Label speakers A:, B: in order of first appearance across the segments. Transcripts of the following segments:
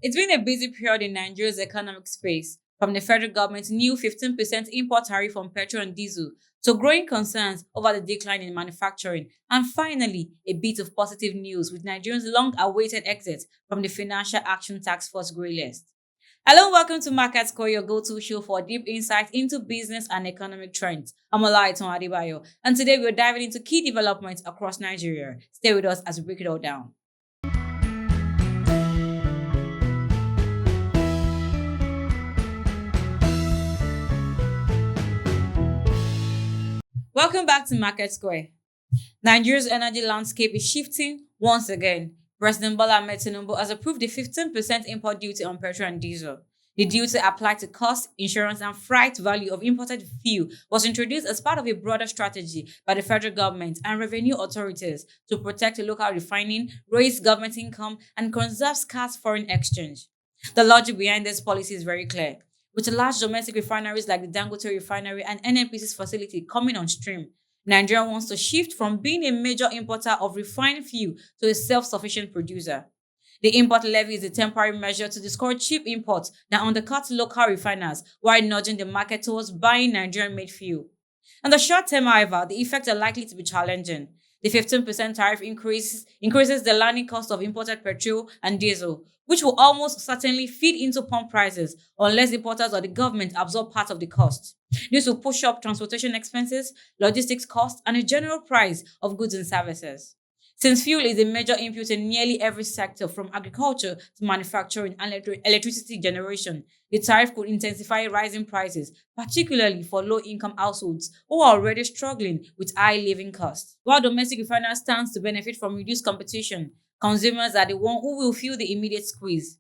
A: It's been a busy period in Nigeria's economic space, from the federal government's new 15% import tariff on petrol and diesel to growing concerns over the decline in manufacturing, and finally, a bit of positive news with Nigerians' long awaited exit from the Financial Action Task Force grey list. Hello, and welcome to MarketSquare, your go to show for deep insight into business and economic trends. I'm Olaiton Adebayo, and today we're diving into key developments across Nigeria. Stay with us as we break it all down. Welcome back to Market Square. Nigeria's energy landscape is shifting once again. President Bola Ahmed Tinubu has approved the 15% import duty on petrol and diesel. The duty applied to cost, insurance, and freight value of imported fuel was introduced as part of a broader strategy by the federal government and revenue authorities to protect local refining, raise government income, and conserve scarce foreign exchange. The logic behind this policy is very clear. With large domestic refineries like the Dangote refinery and NNPC's facility coming on stream, Nigeria wants to shift from being a major importer of refined fuel to a self-sufficient producer. The import levy is a temporary measure to discourage cheap imports that undercut local refiners while nudging the market towards buying Nigerian-made fuel. In the short term, however, the effects are likely to be challenging. The 15% tariff increases the landing cost of imported petrol and diesel, which will almost certainly feed into pump prices unless importers or the government absorb part of the cost. This will push up transportation expenses, logistics costs, and the general price of goods and services. Since fuel is a major input in nearly every sector, from agriculture to manufacturing and electricity generation, the tariff could intensify rising prices, particularly for low-income households who are already struggling with high living costs. While domestic refiners stand to benefit from reduced competition, consumers are the ones who will feel the immediate squeeze.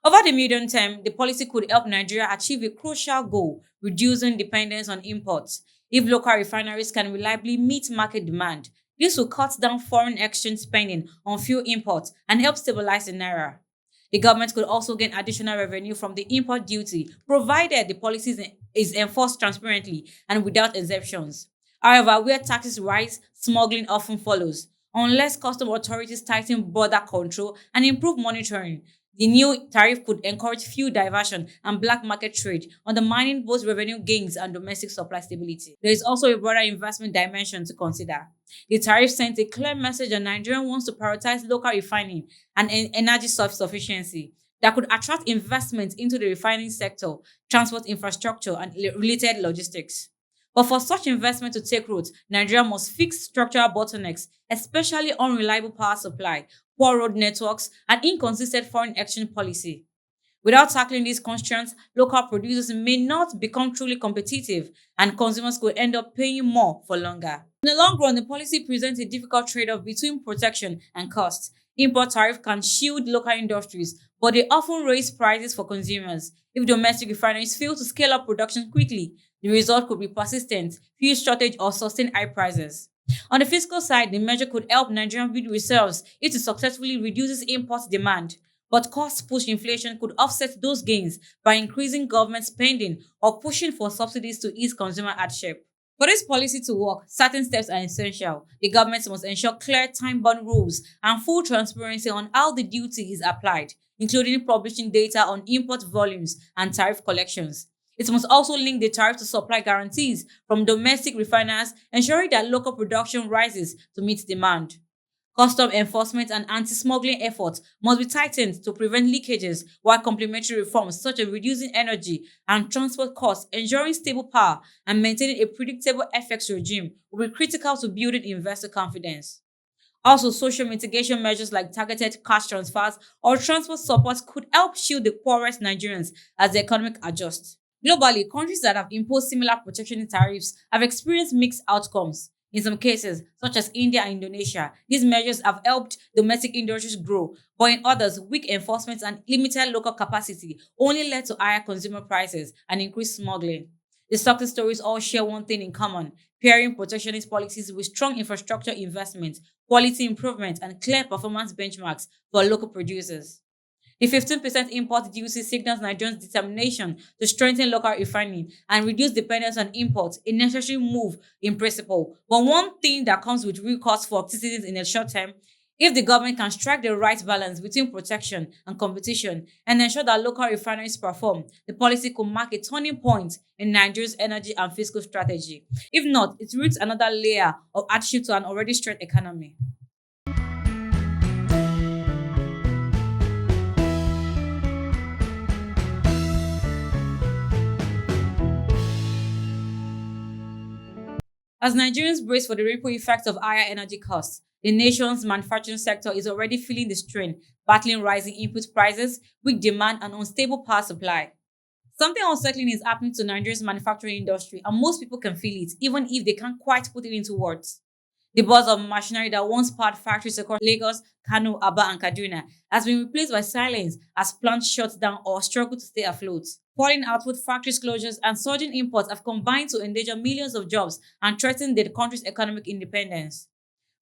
A: Over the medium term, the policy could help Nigeria achieve a crucial goal, reducing dependence on imports. If local refineries can reliably meet market demand, this will cut down foreign exchange spending on fuel imports and help stabilize the naira. The government could also gain additional revenue from the import duty, provided the policy is enforced transparently and without exceptions. However, where taxes rise, smuggling often follows. Unless custom authorities tighten border control and improve monitoring, the new tariff could encourage fuel diversion and black market trade, undermining both revenue gains and domestic supply stability. There is also a broader investment dimension to consider. The tariff sends a clear message that Nigeria wants to prioritize local refining and energy self-sufficiency that could attract investment into the refining sector, transport infrastructure, and related logistics. But for such investment to take root, Nigeria must fix structural bottlenecks, especially unreliable power supply, poor road networks, and inconsistent foreign exchange policy. Without tackling these constraints, local producers may not become truly competitive, and consumers could end up paying more for longer. In the long run, the policy presents a difficult trade-off between protection and cost. Import tariff can shield local industries, but they often raise prices for consumers. If domestic refineries fail to scale up production quickly, the result could be persistent fuel shortage or sustained high prices. On the fiscal side, the measure could help Nigerian build reserves if it successfully reduces import demand. But cost-push inflation could offset those gains by increasing government spending or pushing for subsidies to ease consumer hardship. For this policy to work, certain steps are essential. The government must ensure clear time-bound rules and full transparency on how the duty is applied, including publishing data on import volumes and tariff collections. It must also link the tariff to supply guarantees from domestic refiners, ensuring that local production rises to meet demand. Custom enforcement and anti-smuggling efforts must be tightened to prevent leakages, while complementary reforms such as reducing energy and transport costs, ensuring stable power, and maintaining a predictable FX regime will be critical to building investor confidence. Also, social mitigation measures like targeted cash transfers or transport support could help shield the poorest Nigerians as the economy adjusts. Globally, countries that have imposed similar protectionist tariffs have experienced mixed outcomes. In some cases, such as India and Indonesia, these measures have helped domestic industries grow, but in others, weak enforcement and limited local capacity only led to higher consumer prices and increased smuggling. The success stories all share one thing in common: pairing protectionist policies with strong infrastructure investment, quality improvement, and clear performance benchmarks for local producers. The 15% import duty signals Nigerians' determination to strengthen local refining and reduce dependence on imports, a necessary move in principle. But one thing that comes with real costs for citizens in the short term: If the government can strike the right balance between protection and competition and ensure that local refineries perform, the policy could mark a turning point in Nigeria's energy and fiscal strategy. If not, it risks another layer of hardship to an already strained economy. As Nigerians brace for the ripple effects of higher energy costs, the nation's manufacturing sector is already feeling the strain, battling rising input prices, weak demand, and unstable power supply. Something unsettling is happening to Nigeria's manufacturing industry, and most people can feel it, even if they can't quite put it into words. The buzz of machinery that once powered factories across Lagos, Kano, Aba, and Kaduna has been replaced by silence as plants shut down or struggle to stay afloat. Falling output, factories closures, and surging imports have combined to endanger millions of jobs and threaten the country's economic independence.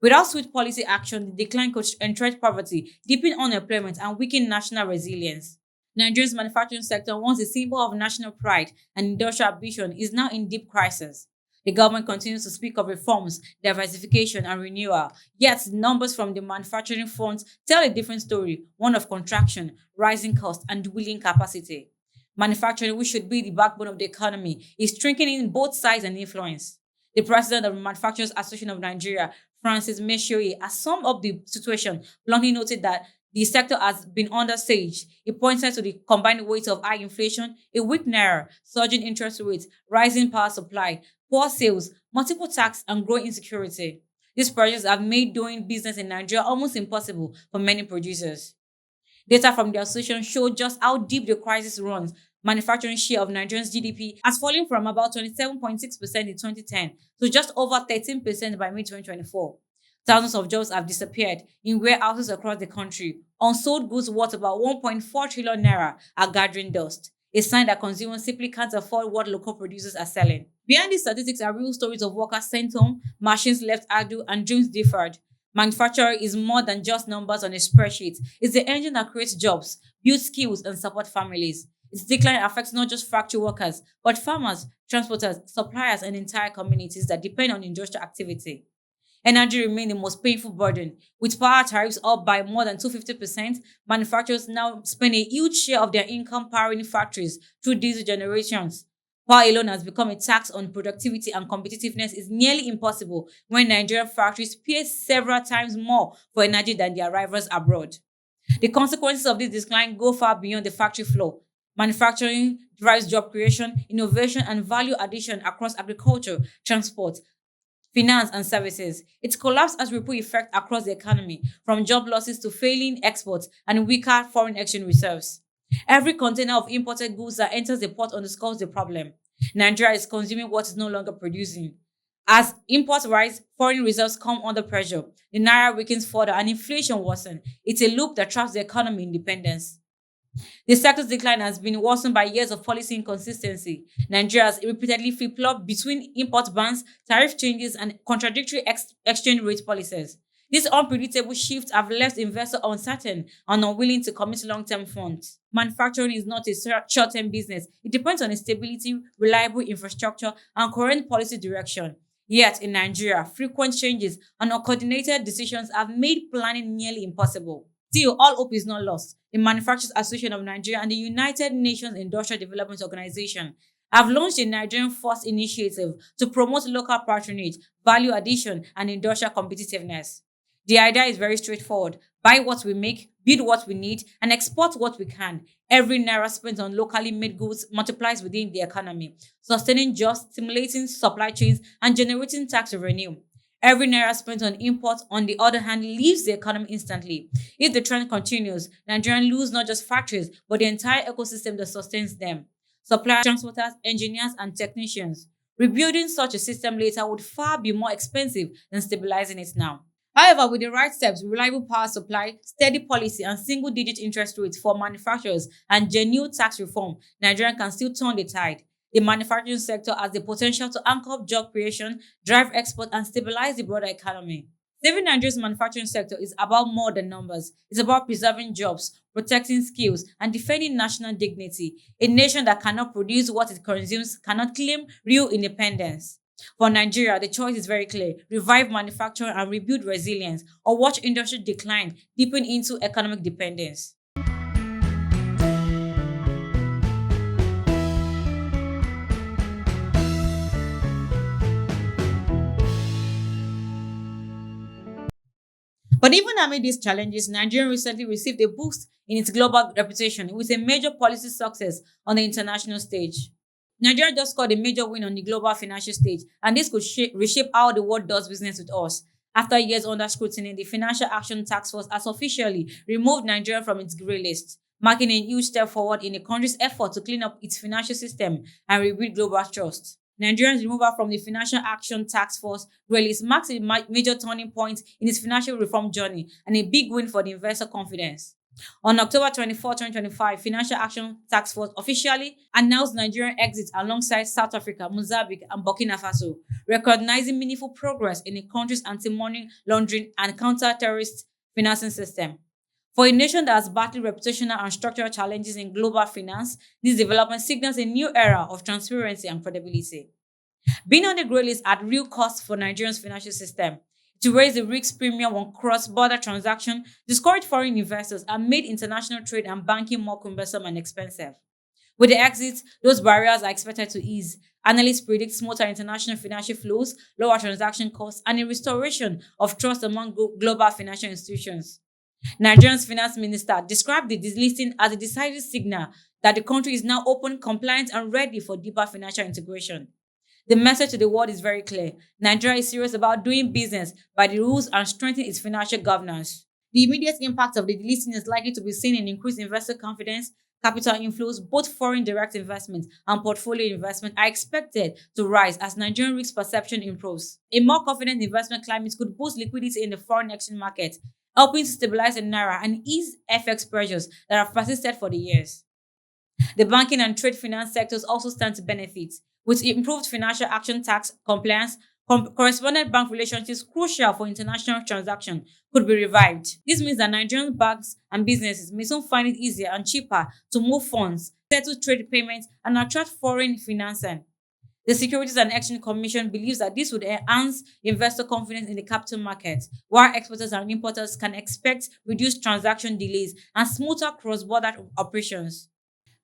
A: Without swift policy action, the decline could entrench poverty, deepen unemployment, and weaken national resilience. Nigeria's manufacturing sector, once a symbol of national pride and industrial ambition, is now in deep crisis. The government continues to speak of reforms, diversification, and renewal, yet numbers from the manufacturing front tell a different story, one of contraction, rising costs, and dwindling capacity. Manufacturing, which should be the backbone of the economy, is shrinking in both size and influence. The president of the Manufacturers Association of Nigeria, Francis Meshoye, has summed up the situation, bluntly noted that the sector has been under siege. He pointed to the combined weight of high inflation, a weak naira, surging interest rates, rising power supply, poor sales, multiple tax, and growing insecurity. These pressures have made doing business in Nigeria almost impossible for many producers. Data from the association showed just how deep the crisis runs. Manufacturing share of Nigeria's GDP has fallen from about 27.6% in 2010 to just over 13% by mid 2024. Thousands of jobs have disappeared in warehouses across the country. Unsold goods worth about 1.4 trillion naira are gathering dust, a sign that consumers simply can't afford what local producers are selling. Behind these statistics are real stories of workers sent home, machines left idle, and dreams deferred. Manufacturing is more than just numbers on a spreadsheet. It's the engine that creates jobs, builds skills, and supports families. Its decline affects not just factory workers, but farmers, transporters, suppliers, and entire communities that depend on industrial activity. Energy remains the most painful burden. With power tariffs up by more than 250%, manufacturers now spend a huge share of their income powering factories through diesel generations. Power alone has become a tax on productivity, and competitiveness is nearly impossible when Nigerian factories pay several times more for energy than their rivals abroad. The consequences of this decline go far beyond the factory floor. Manufacturing drives job creation, innovation, and value addition across agriculture, transport, finance, and services. Its collapse has ripple effect across the economy, from job losses to failing exports and weaker foreign exchange reserves. Every container of imported goods that enters the port underscores the problem. Nigeria is consuming what is no longer producing. As imports rise, foreign reserves come under pressure. The naira weakens further and inflation worsens. It's a loop that traps the economy independence. The sector's decline has been worsened by years of policy inconsistency. Nigeria has repeatedly flip-flopped between import bans, tariff changes, and contradictory exchange rate policies. These unpredictable shifts have left investors uncertain and unwilling to commit long-term funds. Manufacturing is not a short-term business. It depends on stability, reliable infrastructure, and current policy direction. Yet, in Nigeria, frequent changes and uncoordinated decisions have made planning nearly impossible. Still, all hope is not lost. The Manufacturers Association of Nigeria and the United Nations Industrial Development Organization have launched a Nigerian First initiative to promote local patronage, value addition, and industrial competitiveness. The idea is very straightforward. Buy what we make, build what we need, and export what we can. Every naira spent on locally made goods multiplies within the economy, sustaining jobs, stimulating supply chains, and generating tax revenue. Every naira spent on imports, on the other hand, leaves the economy instantly. If the trend continues, Nigerians lose not just factories, but the entire ecosystem that sustains them. Suppliers, transporters, engineers, and technicians. Rebuilding such a system later would far be more expensive than stabilizing it now. However, with the right steps, reliable power supply, steady policy, and single-digit interest rates for manufacturers and genuine tax reform, Nigeria can still turn the tide. The manufacturing sector has the potential to anchor up job creation, drive export, and stabilize the broader economy. Saving Nigeria's manufacturing sector is about more than numbers. It's about preserving jobs, protecting skills, and defending national dignity. A nation that cannot produce what it consumes cannot claim real independence. For Nigeria, the choice is very clear: revive manufacturing and rebuild resilience, or watch industry decline, deepen into economic dependence. But even amid these challenges, Nigeria recently received a boost in its global reputation with a major policy success on the international stage. Nigeria just scored a major win on the global financial stage, and this could reshape how the world does business with us. After years under scrutiny, the Financial Action Task Force has officially removed Nigeria from its grey list, marking a huge step forward in the country's effort to clean up its financial system and rebuild global trust. Nigeria's removal from the Financial Action Task Force release marks a major turning point in its financial reform journey and a big win for the investor confidence. On October 24, 2025, Financial Action Task Force officially announced Nigerian exit alongside South Africa, Mozambique, and Burkina Faso, recognizing meaningful progress in the country's anti-money laundering and counter-terrorist financing system. For a nation that has battled reputational and structural challenges in global finance, this development signals a new era of transparency and credibility. Being on the grey list at real cost for Nigeria's financial system to raise the risk premium on cross-border transactions, discourage foreign investors, and made international trade and banking more cumbersome and expensive. With the exit, those barriers are expected to ease. Analysts predict smoother international financial flows, lower transaction costs, and a restoration of trust among global financial institutions. Nigeria's finance minister described the delisting as a decisive signal that the country is now open, compliant, and ready for deeper financial integration. The message to the world is very clear: Nigeria is serious about doing business by the rules and strengthening its financial governance. The immediate impact of the delisting is likely to be seen in increased investor confidence, capital inflows. Both foreign direct investment and portfolio investment are expected to rise as Nigerian risk perception improves. A more confident investment climate could boost liquidity in the foreign exchange market, helping to stabilize the naira and ease FX pressures that have persisted for the years. The banking and trade finance sectors also stand to benefit. With improved financial action tax compliance, correspondent bank relationships crucial for international transactions could be revived. This means that Nigerian banks and businesses may soon find it easier and cheaper to move funds, settle trade payments, and attract foreign financing. The Securities and Exchange Commission believes that this would enhance investor confidence in the capital markets, while exporters and importers can expect reduced transaction delays and smoother cross-border operations.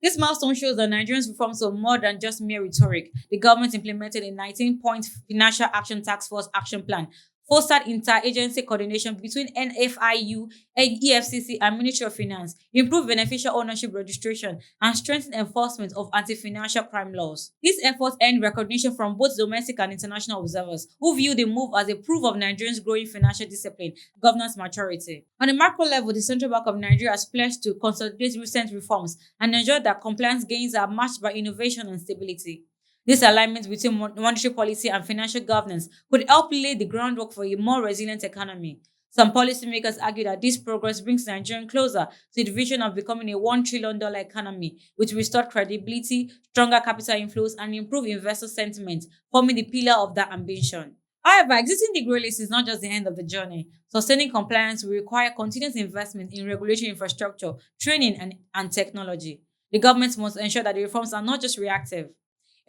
A: This milestone shows that Nigerians' reforms were more than just mere rhetoric. The government implemented a 19-point Financial Action Task Force action plan, fostered interagency coordination between NFIU, EFCC, and Ministry of Finance, improved beneficial ownership registration, and strengthened enforcement of anti-financial crime laws. These efforts earned recognition from both domestic and international observers, who view the move as a proof of Nigerians' growing financial discipline and governance maturity. On the macro level, the Central Bank of Nigeria has pledged to consolidate recent reforms and ensure that compliance gains are matched by innovation and stability. This alignment between monetary policy and financial governance could help lay the groundwork for a more resilient economy. Some policymakers argue that this progress brings Nigeria closer to the vision of becoming a $1 trillion economy with restored credibility, stronger capital inflows, and improved investor sentiment, forming the pillar of that ambition. However, exiting the grey list is not just the end of the journey. Sustaining compliance will require continuous investment in regulatory infrastructure, training, and technology. The government must ensure that the reforms are not just reactive.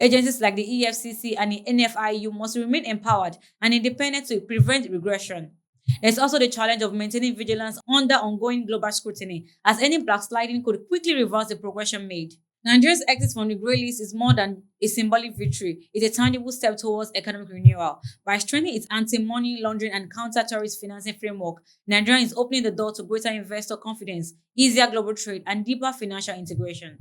A: Agencies like the EFCC and the NFIU must remain empowered and independent to prevent regression. There's also the challenge of maintaining vigilance under ongoing global scrutiny, as any backsliding could quickly reverse the progression made. Nigeria's exit from the grey list is more than a symbolic victory. It's a tangible step towards economic renewal. By strengthening its anti-money laundering and counter-terrorist financing framework, Nigeria is opening the door to greater investor confidence, easier global trade, and deeper financial integration.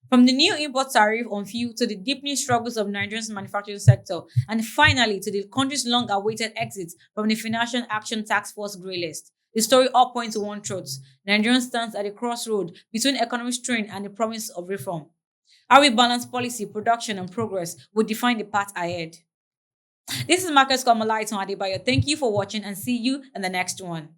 A: From the new import tariff on fuel to the deepening struggles of Nigeria's manufacturing sector, and finally to the country's long-awaited exit from the Financial Action Task Force grey list, the story all points to one truth: Nigeria stands at a crossroad between economic strain and the promise of reform. How we balance policy, production, and progress will define the path ahead. This is MarketSquare Adebayo. Thank you for watching and see you in the next one.